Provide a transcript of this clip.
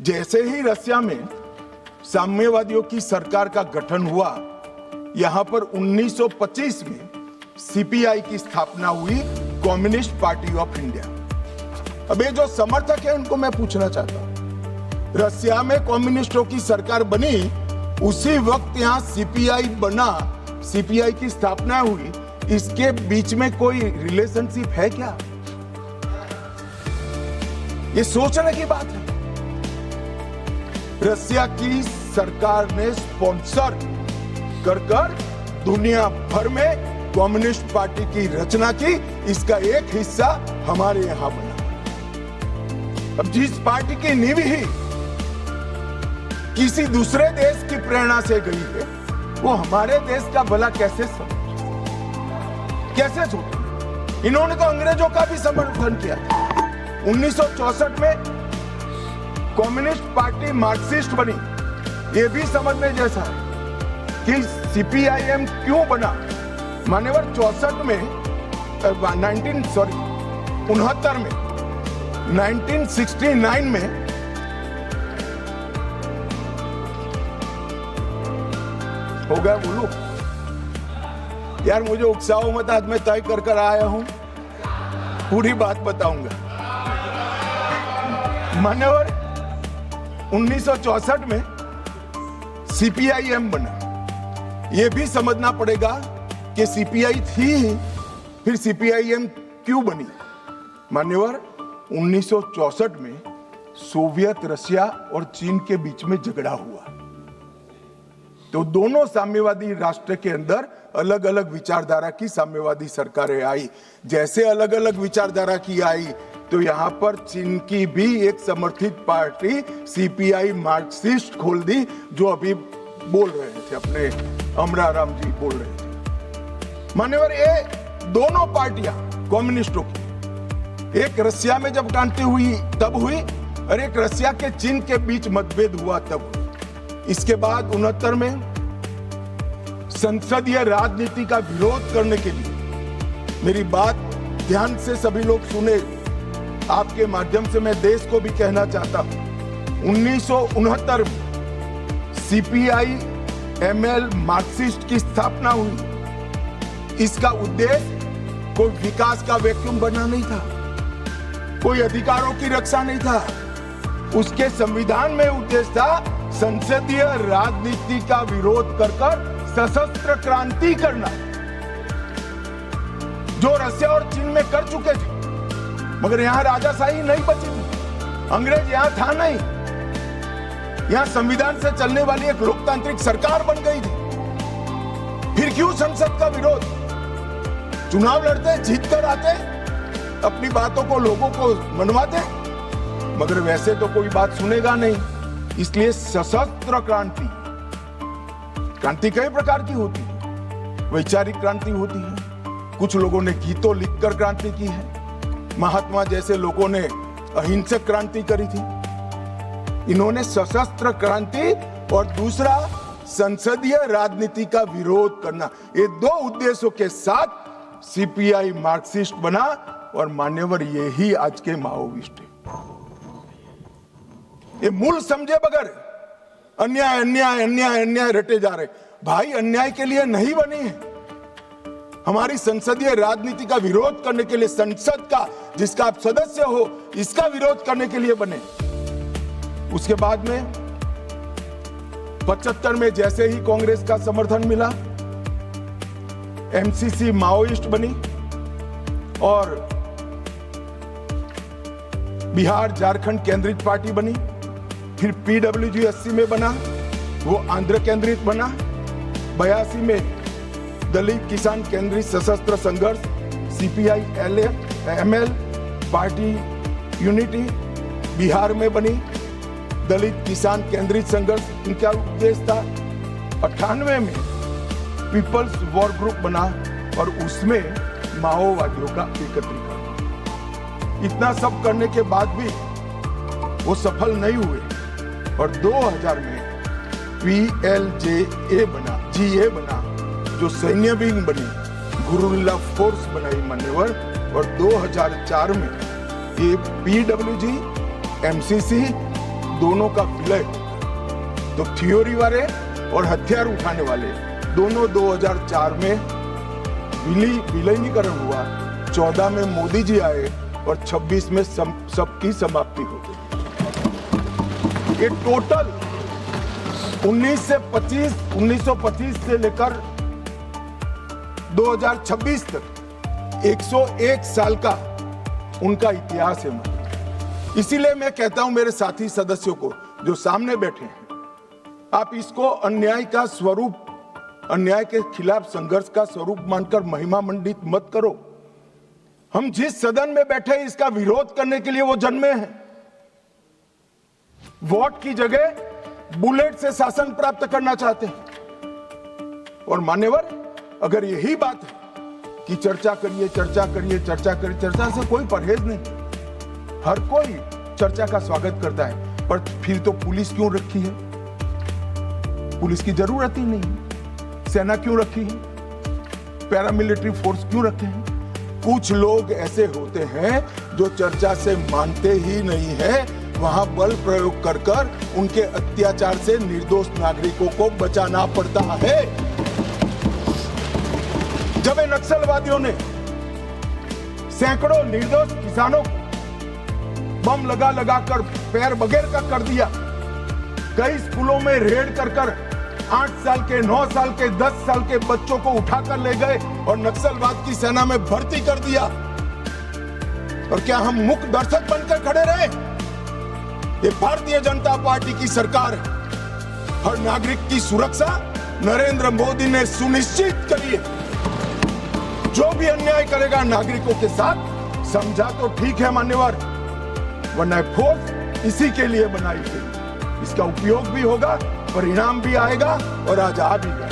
जैसे ही रसिया में साम्यवादियों की सरकार का गठन हुआ, यहां पर 1925 में सीपीआई की स्थापना हुई, कम्युनिस्ट पार्टी ऑफ इंडिया। अब ये जो समर्थक है उनको मैं पूछना चाहता हूं, रसिया में कम्युनिस्टों की सरकार बनी, उसी वक्त यहां सीपीआई बना, सीपीआई की स्थापना हुई, इसके बीच में कोई रिलेशनशिप है क्या? ये सोचने की बात है। रसिया की सरकार ने स्पॉन्सर कर दुनिया भर में कम्युनिस्ट पार्टी की रचना की, इसका एक हिस्सा हमारे यहां बना। अब जिस पार्टी की नींव ही किसी दूसरे देश की प्रेरणा से गई है, वो हमारे देश का भला कैसे सोचे? इन्होंने तो अंग्रेजों का भी समर्थन किया था। 1964 में कम्युनिस्ट पार्टी मार्क्सिस्ट बनी। ये भी समझने जैसा है कि सीपीआईएम क्यों बना। मान्यवर 64 में 1969 में हो गया। बोलो यार, मुझे उकसाओ मत, आज मैं तय कर आया हूं, पूरी बात बताऊंगा। मान्यवर 1964 में सीपीआईएम बना। यह भी समझना पड़ेगा कि सीपीआई थी, फिर सीपीआईएम क्यों बनी। मान्यवर 1964 में सोवियत रशिया और चीन के बीच में झगड़ा हुआ, तो दोनों साम्यवादी राष्ट्र के अंदर अलग अलग विचारधारा की साम्यवादी सरकारें आई। जैसे अलग अलग विचारधारा की आई, तो यहां पर चीन की भी एक समर्थित पार्टी सीपीआई मार्क्सिस्ट खोल दी, जो अभी बोल रहे थे, अपने अमराराम जी बोल रहे थे। मान्यवर ये दोनों पार्टियां कम्युनिस्टों की, एक रशिया में जब क्रांति हुई तब हुई, और एक रशिया के चीन के बीच मतभेद हुआ तब हुई। इसके बाद 69 में संसदीय राजनीति का विरोध करने के लिए, मेरी बात ध्यान से सभी लोग सुने, आपके माध्यम से मैं देश को भी कहना चाहता हूं, 1969 में सीपीआई एमएल मार्क्सिस्ट की स्थापना हुई। इसका उद्देश्य कोई विकास का वैक्यूम बनना नहीं था, कोई अधिकारों की रक्षा नहीं था। उसके संविधान में उद्देश्य था संसदीय राजनीति का विरोध कर सशस्त्र क्रांति करना, जो रशिया और चीन में कर चुके थे। मगर यहां राजाशाही नहीं बची थी, अंग्रेज यहां था नहीं, यहां संविधान से चलने वाली एक लोकतांत्रिक सरकार बन गई थी। फिर क्यों संसद का विरोध? चुनाव लड़ते, जीत कर आते, अपनी बातों को लोगों को मनवाते, मगर वैसे तो कोई बात सुनेगा नहीं। इसलिए सशस्त्र क्रांति, क्रांति कई प्रकार की होती है। वैचारिक क्रांति होती है, कुछ लोगों ने गीतों लिखकर क्रांति की है, महात्मा जैसे लोगों ने अहिंसक क्रांति करी थी। इन्होंने सशस्त्र क्रांति और दूसरा संसदीय राजनीति का विरोध करना, ये दो उद्देश्यों के साथ सीपीआई मार्क्सिस्ट बना। और मान्यवर यही आज के माओवादी ये मूल समझे बगैर अन्याय अन्याय अन्याय अन्याय रटे जा रहे। भाई, अन्याय के लिए नहीं बनी है, हमारी संसदीय राजनीति का विरोध करने के लिए, संसद का जिसका आप सदस्य हो, इसका विरोध करने के लिए बने। उसके बाद में 75 में जैसे ही कांग्रेस का समर्थन मिला, एमसीसी माओइस्ट बनी और बिहार झारखंड केंद्रित पार्टी बनी। फिर पीडब्ल्यूजी 80 में बना, वो आंध्र केंद्रित बना। 82 में दलित किसान केंद्रित सशस्त्र संघर्ष CPI ML party unity Bihar में बनी। दलित किसान केंद्रित संघर्ष, इनका उद्देश्य था। 98 में पीपल्स वॉर ग्रुप बना और उसमें माओवादियों का एकत्रीकरण। इतना सब करने के बाद भी वो सफल नहीं हुए और 2000 में PLJA बना, GA बना, जो सैन्य विंग बनी, गुरुल्ला फोर्स बनाई मान्यवर। और 2004 में ये PWG, MCC, दोनों का विलय, तो थ्योरी वाले और हथियार उठाने वाले दोनों 2004 में विलीनीकरण हुआ, 14 में मोदी जी आए और 26 में सबकी समाप्ति हो गई। ये टोटल 1925 से लेकर 2026 तक 101 साल का उनका इतिहास है। इसीलिए मैं कहता हूं मेरे साथी सदस्यों को जो सामने बैठे हैं, आप इसको अन्याय का स्वरूप, अन्याय के खिलाफ संघर्ष का स्वरूप मानकर महिमा मंडित मत करो। हम जिस सदन में बैठे इसका विरोध करने के लिए वो जन्मे हैं। वोट की जगह बुलेट से शासन प्राप्त करना चाहते हैं। और मान्यवर, अगर यही बात है कि चर्चा करिए, चर्चा करिए, चर्चा करिए, चर्चा से कोई परहेज नहीं, हर कोई चर्चा का स्वागत करता है, पर फिर तो पुलिस क्यों रखी है? पुलिस की जरूरत ही नहीं है। सेना क्यों रखी है? पैरामिलिट्री फोर्स क्यों रखे हैं? कुछ लोग ऐसे होते हैं जो चर्चा से मानते ही नहीं है, वहां बल प्रयोग कर कर उनके अत्याचार से निर्दोष नागरिकों को बचाना पड़ता है। जब इन नक्सलवादियों ने सैकड़ों निर्दोष किसानों को बम लगा लगा कर पैर बगैर का कर दिया, कई स्कूलों में रेड कर कर 8 साल के, 9 साल के, 10 साल के बच्चों को उठाकर ले गए और नक्सलवाद की सेना में भर्ती कर दिया, और क्या हम मुख्य दर्शक बनकर खड़े रहे? ये भारतीय जनता पार्टी की सरकार है। हर नागरिक की सुरक्षा नरेंद्र मोदी ने सुनिश्चित करी है। जो भी अन्याय करेगा नागरिकों के साथ, समझा तो ठीक है मान्यवर, वरना फोर्स इसी के लिए बनाई गई। इसका उपयोग भी होगा, परिणाम भी आएगा और आज आ भी गया।